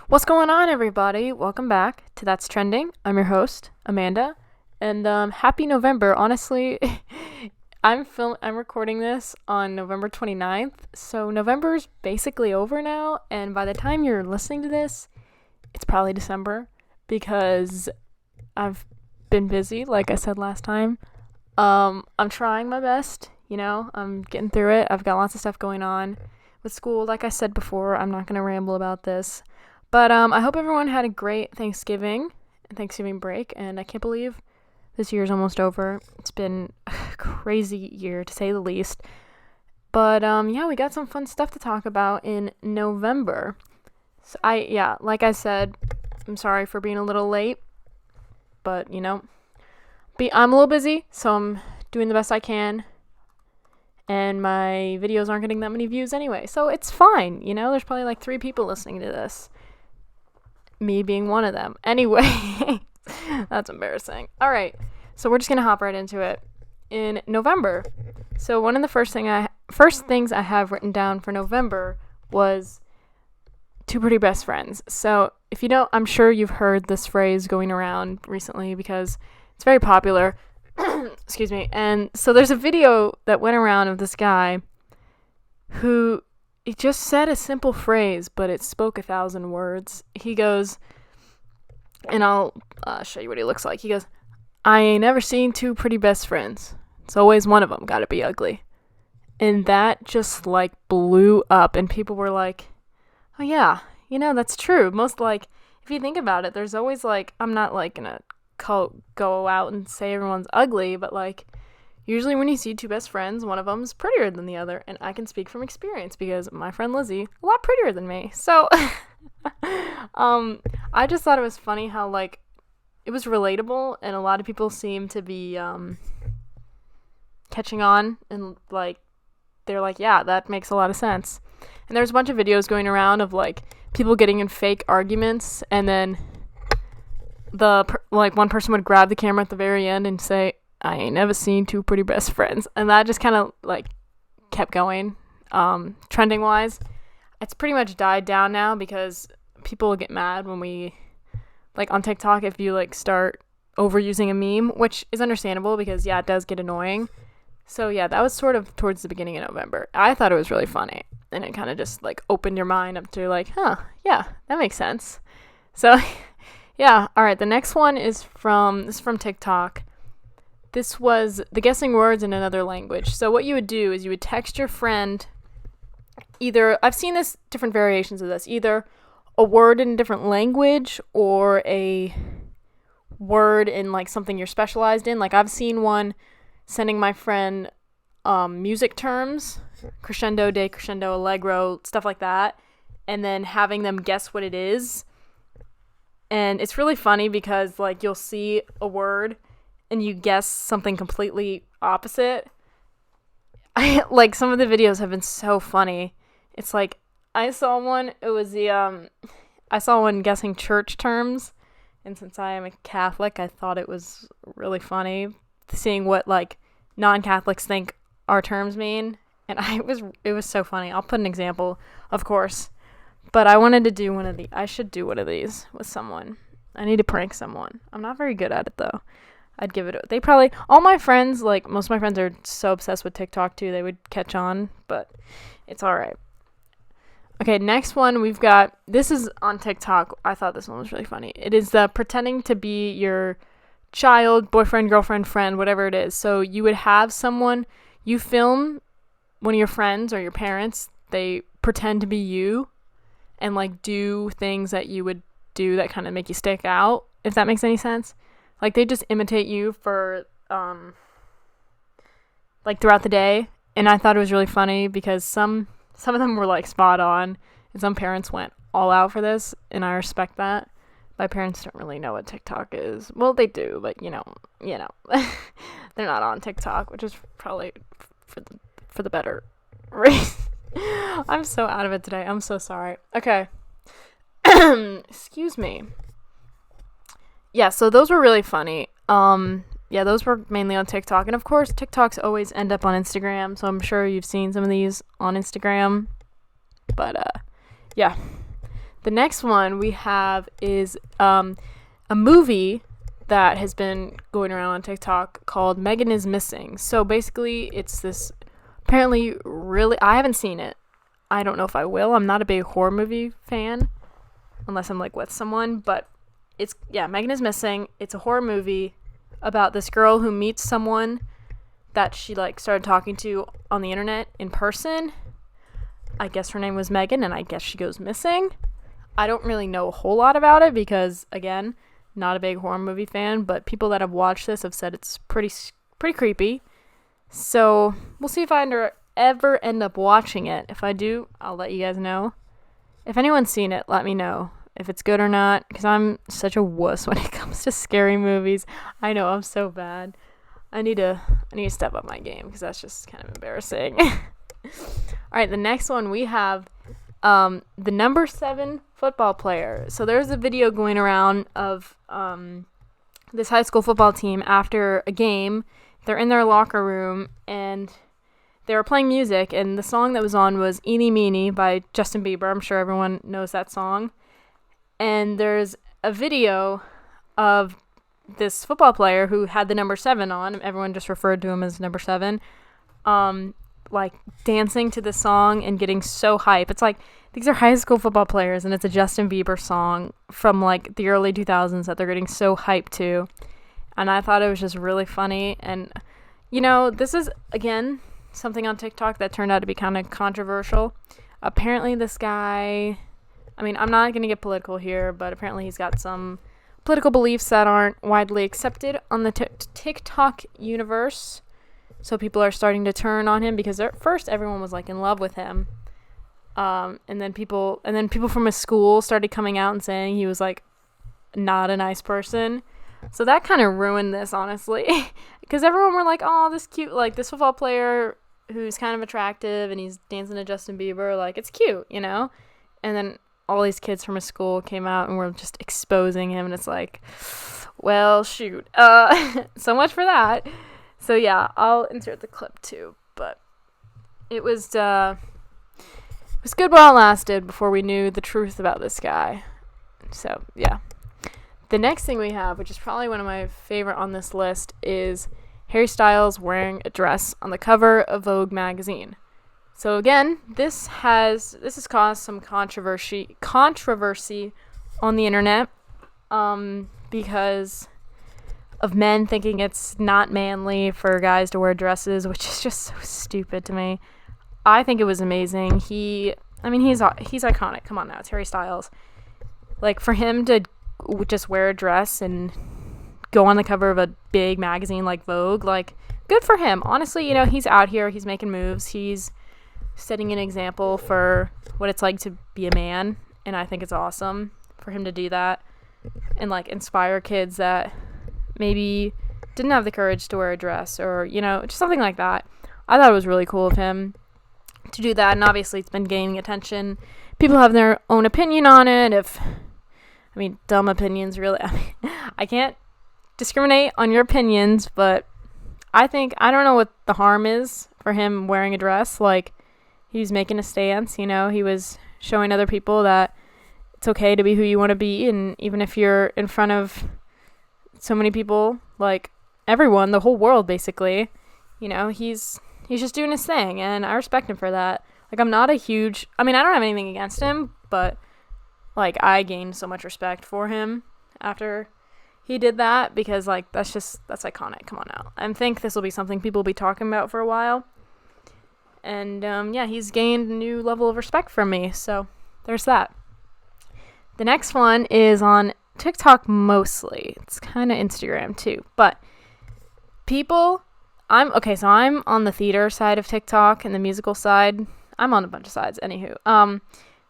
What's going on, everybody? Welcome back to That's Trending. I'm your host, Amanda, and happy November. Honestly, I'm recording this on November 29th, so November's basically over now, and by the time you're listening to this, it's probably December because I've been busy, like I said last time. I'm trying my best, I'm getting through it. I've got lots of stuff going on with school. Like I said before, I'm not going to ramble about this. But I hope everyone had a great Thanksgiving and Thanksgiving break, and I can't believe this year's almost over. It's been a crazy year, to say the least. But yeah, we got some fun stuff to talk about in November. So like I said, I'm sorry for being a little late, but I'm a little busy, so I'm doing the best I can. And my videos aren't getting that many views anyway, so it's fine. There's probably like 3 people listening to this. Me being one of them. Anyway, that's embarrassing. All right, so we're just gonna hop right into it. In November, so one of the first things I have written down for November was Two Pretty Best Friends. So if you don't, I'm sure you've heard this phrase going around recently because it's very popular. Excuse me. And so there's a video that went around of this guy who he just said a simple phrase, but it spoke 1,000 words. He goes, and I'll show you what he looks like. He goes, "I ain't never seen 2 pretty best friends. It's always one of them gotta be ugly." And that just like blew up, and people were like, "Oh yeah, that's true." If you think about it, there's always like, I'm not like gonna go out and say everyone's ugly, but like, usually when you see 2 best friends, one of them's prettier than the other, and I can speak from experience because my friend Lizzie, a lot prettier than me. So, I just thought it was funny how, like, it was relatable, and a lot of people seem to be, catching on, and, like, they're like, yeah, that makes a lot of sense. And there's a bunch of videos going around of, like, people getting in fake arguments, and then one person would grab the camera at the very end and say, "I ain't never seen 2 pretty best friends." And that just kind of like kept going. Trending wise, it's pretty much died down now because people get mad when we, like, on TikTok, if you like start overusing a meme, which is understandable because it does get annoying. So yeah, that was sort of towards the beginning of November. I thought it was really funny, and it kind of just like opened your mind up to like, yeah, that makes sense. So yeah, all right, the next one is from TikTok. This was the guessing words in another language. So what you would do is you would text your friend I've seen this, different variations of this, either a word in a different language or a word in like something you're specialized in. Like I've seen one sending my friend music terms, crescendo, decrescendo, allegro, stuff like that, and then having them guess what it is. And it's really funny because like you'll see a word and you guess something completely opposite. Like some of the videos have been so funny. It's like I saw one, it was I saw one guessing church terms, and since I am a Catholic, I thought it was really funny seeing what like non-Catholics think our terms mean, and it was so funny. I'll put an example, of course, but I wanted to do I should do one of these with someone. I need to prank someone. I'm not very good at it though. I'd give it all my friends, like most of my friends are so obsessed with TikTok too, they would catch on, but it's all right. Okay, next one we've got, this is on TikTok. I thought this one was really funny. It is the pretending to be your child, boyfriend, girlfriend, friend, whatever it is. So you would have someone, you film one of your friends or your parents, they pretend to be you and like do things that you would do that kind of make you stick out, if that makes any sense. Like they just imitate you for like throughout the day, and I thought it was really funny because some of them were like spot on, and some parents went all out for this, and I respect that. My parents don't really know what TikTok is. Well, they do, but you know, they're not on TikTok, which is probably for the better reason. I'm so out of it today. I'm so sorry. Okay. Excuse me. Yeah, so those were really funny. Those were mainly on TikTok. And of course, TikToks always end up on Instagram, so I'm sure you've seen some of these on Instagram. But, yeah. The next one we have is a movie that has been going around on TikTok called Megan is Missing. So basically, it's this apparently really, I haven't seen it. I don't know if I will. I'm not a big horror movie fan unless I'm like with someone, but it's, yeah, Megan is Missing. It's a horror movie about this girl who meets someone that she like started talking to on the internet in person. I guess her name was Megan, and I guess she goes missing. I don't really know a whole lot about it because, again, not a big horror movie fan, but people that have watched this have said it's pretty creepy. So we'll see if I ever end up watching it. If I do, I'll let you guys know. If anyone's seen it, let me know if it's good or not, because I'm such a wuss when it comes to scary movies. I know, I'm so bad. I need to step up my game because that's just kind of embarrassing. All right, the next one we have the number 7 football player. So there's a video going around of this high school football team after a game. They're in their locker room and they were playing music, and the song that was on was Eeny Meeny by Justin Bieber. I'm sure everyone knows that song. And there's a video of this football player who had the number 7 on. Everyone just referred to him as number 7. Like dancing to the song and getting so hype. It's like, these are high school football players and it's a Justin Bieber song from like the early 2000s that they're getting so hyped to. And I thought it was just really funny. And, you know, this is, again, something on TikTok that turned out to be kind of controversial. Apparently this guy, I mean, I'm not going to get political here, but apparently he's got some political beliefs that aren't widely accepted on the TikTok universe. So people are starting to turn on him because at first everyone was like in love with him. And then people from his school started coming out and saying he was like not a nice person. So that kind of ruined this, honestly, because everyone were like, oh, this cute, like this football player who's kind of attractive and he's dancing to Justin Bieber. Like, it's cute, you know? And then all these kids from his school came out and were just exposing him. And it's like, well, shoot. So much for that. So yeah, I'll insert the clip too, but it was good while it lasted before we knew the truth about this guy. So yeah. The next thing we have, which is probably one of my favorite on this list, is Harry Styles wearing a dress on the cover of Vogue magazine. So again, this has caused some controversy on the internet, because of men thinking it's not manly for guys to wear dresses, which is just so stupid to me. I think it was amazing. He's iconic. Come on now, it's Harry Styles. Like, for him to just wear a dress and go on the cover of a big magazine like Vogue, like, good for him. Honestly, you know, he's out here, he's making moves, he's setting an example for what it's like to be a man, and I think it's awesome for him to do that and, like, inspire kids that maybe didn't have the courage to wear a dress, or, you know, just something like that. I thought it was really cool of him to do that, and obviously it's been gaining attention. People have their own opinion on it. Dumb opinions, really. I can't discriminate on your opinions, but I don't know what the harm is for him wearing a dress. Like, he's making a stance, you know, he was showing other people that it's okay to be who you want to be, and even if you're in front of so many people, like everyone, the whole world basically, you know, he's just doing his thing, and I respect him for that. Like, I don't have anything against him, but like, I gained so much respect for him after he did that, because like that's iconic. Come on now. I think this will be something people will be talking about for a while. And yeah, he's gained a new level of respect from me, so there's that. The next one is on TikTok mostly. It's kind of Instagram too, but I'm on the theater side of TikTok and the musical side. I'm on a bunch of sides, anywho.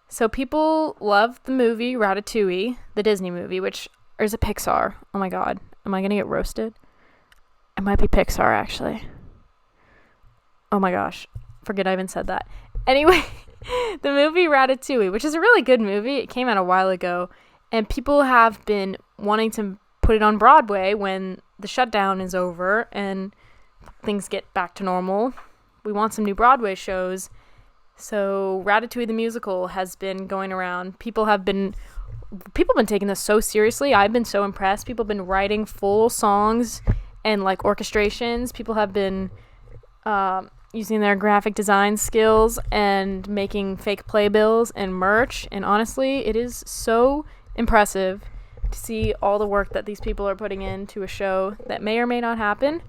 So people love the movie Ratatouille, the Disney movie, or is it Pixar? Oh my god, am I gonna get roasted? It might be Pixar, actually. Oh my gosh, forget I even said that. Anyway, the movie Ratatouille, which is a really good movie, it came out a while ago, and people have been wanting to put it on Broadway when the shutdown is over and things get back to normal. We want some new Broadway shows. So Ratatouille the musical has been going around. People have been taking this so seriously. I've been so impressed. People have been writing full songs and like orchestrations. People have been using their graphic design skills and making fake playbills and merch. And honestly, it is so impressive to see all the work that these people are putting into a show that may or may not happen.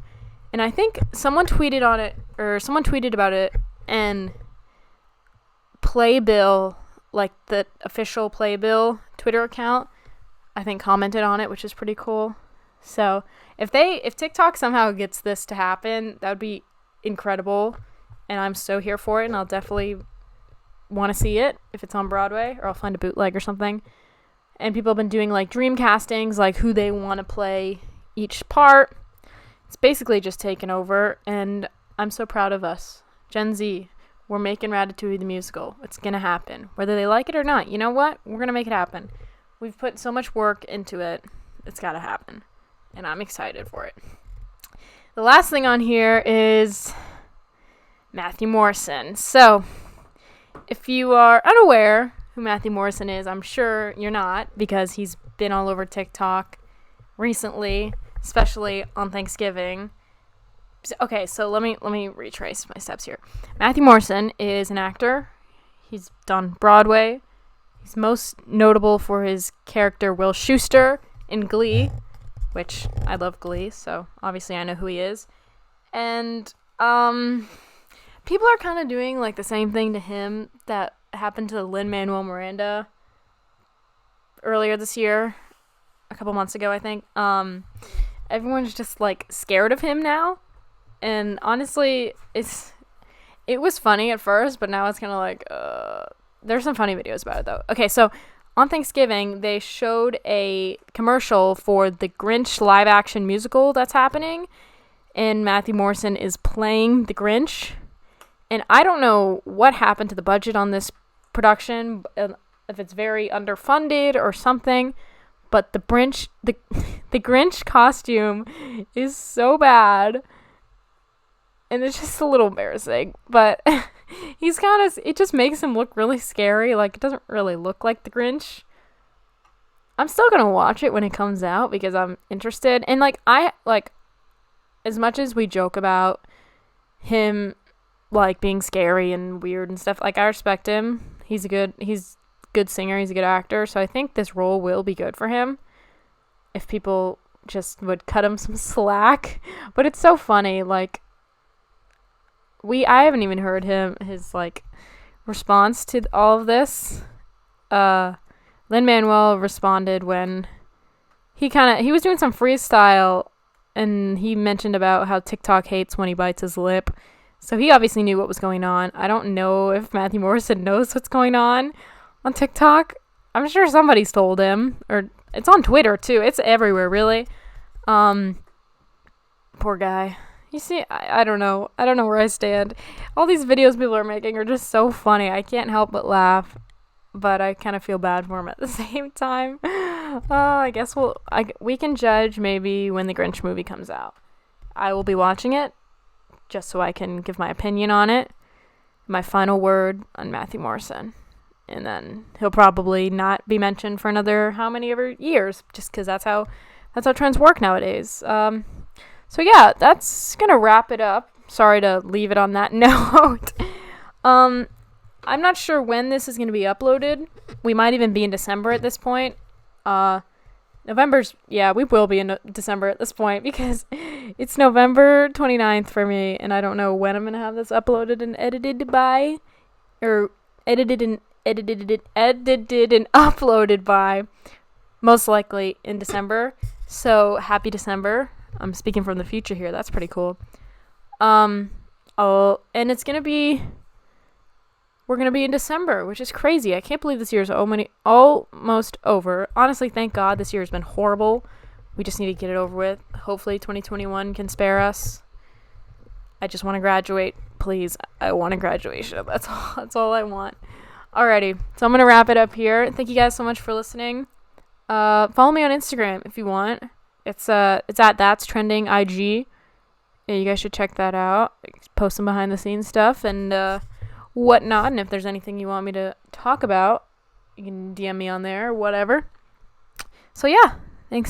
And I think someone tweeted about it, and Playbill, like the official Playbill Twitter account, I think commented on it, which is pretty cool. So if TikTok somehow gets this to happen, that would be incredible, and I'm so here for it, and I'll definitely want to see it if it's on Broadway, or I'll find a bootleg or something. And people have been doing like dream castings, like who they want to play each part. It's basically just taken over, and I'm so proud of us. Gen Z, we're making Ratatouille the musical. It's going to happen. Whether they like it or not, you know what? We're going to make it happen. We've put so much work into it. It's got to happen. And I'm excited for it. The last thing on here is Matthew Morrison. So, if you are unaware who Matthew Morrison is, I'm sure you're not, because he's been all over TikTok recently, especially on Thanksgiving. Okay, so let me retrace my steps here. Matthew Morrison is an actor. He's done Broadway. He's most notable for his character Will Schuester in Glee, which I love Glee, so obviously I know who he is. And people are kind of doing like the same thing to him that happened to Lin-Manuel Miranda earlier this year, a couple months ago, I think. Everyone's just like scared of him now, and honestly, it was funny at first, but now it's kind of like there's some funny videos about it though. Okay, so on Thanksgiving they showed a commercial for the Grinch live action musical that's happening, and Matthew Morrison is playing the Grinch. And I don't know what happened to the budget on this production, if it's very underfunded or something, but the Grinch costume is so bad, and it's just a little embarrassing. But it just makes him look really scary. Like, it doesn't really look like the Grinch. I'm still gonna watch it when it comes out because I'm interested. And as much as we joke about him like being scary and weird and stuff, like, I respect him. He's a good singer, he's a good actor, so I think this role will be good for him if people just would cut him some slack. But it's so funny, like, I haven't even heard his like response to all of this. Lin-Manuel responded when he was doing some freestyle, and he mentioned about how TikTok hates when he bites his lip. So he obviously knew what was going on. I don't know if Matthew Morrison knows what's going on TikTok. I'm sure somebody's told him, or it's on Twitter too. It's everywhere, really. Poor guy. You see, I don't know. I don't know where I stand. All these videos people are making are just so funny. I can't help but laugh, but I kind of feel bad for him at the same time. I guess we can judge maybe when the Grinch movie comes out. I will be watching it, just so I can give my opinion on it, my final word on Matthew Morrison. And then he'll probably not be mentioned for another how many ever years, just because that's how trends work nowadays. So yeah, that's gonna wrap it up. Sorry to leave it on that note. I'm not sure when this is gonna be uploaded. We might even be in December at this point. We will be in December at this point, because it's November 29th for me, and I don't know when I'm going to have this uploaded and edited by, or edited and uploaded by, most likely in December. So happy December. I'm speaking from the future here. That's pretty cool. And it's going to be, we're going to be in December, which is crazy. I can't believe this year's almost over. Honestly, thank God this year has been horrible. We just need to get it over with. Hopefully 2021 can spare us. I just want to graduate. Please, I want a graduation. That's all I want. Alrighty, so I'm going to wrap it up here. Thank you guys so much for listening. Follow me on Instagram if you want. It's at That's Trending IG. Yeah, you guys should check that out. Post some behind the scenes stuff, and whatnot. And if there's anything you want me to talk about, you can DM me on there or whatever. So yeah, thanks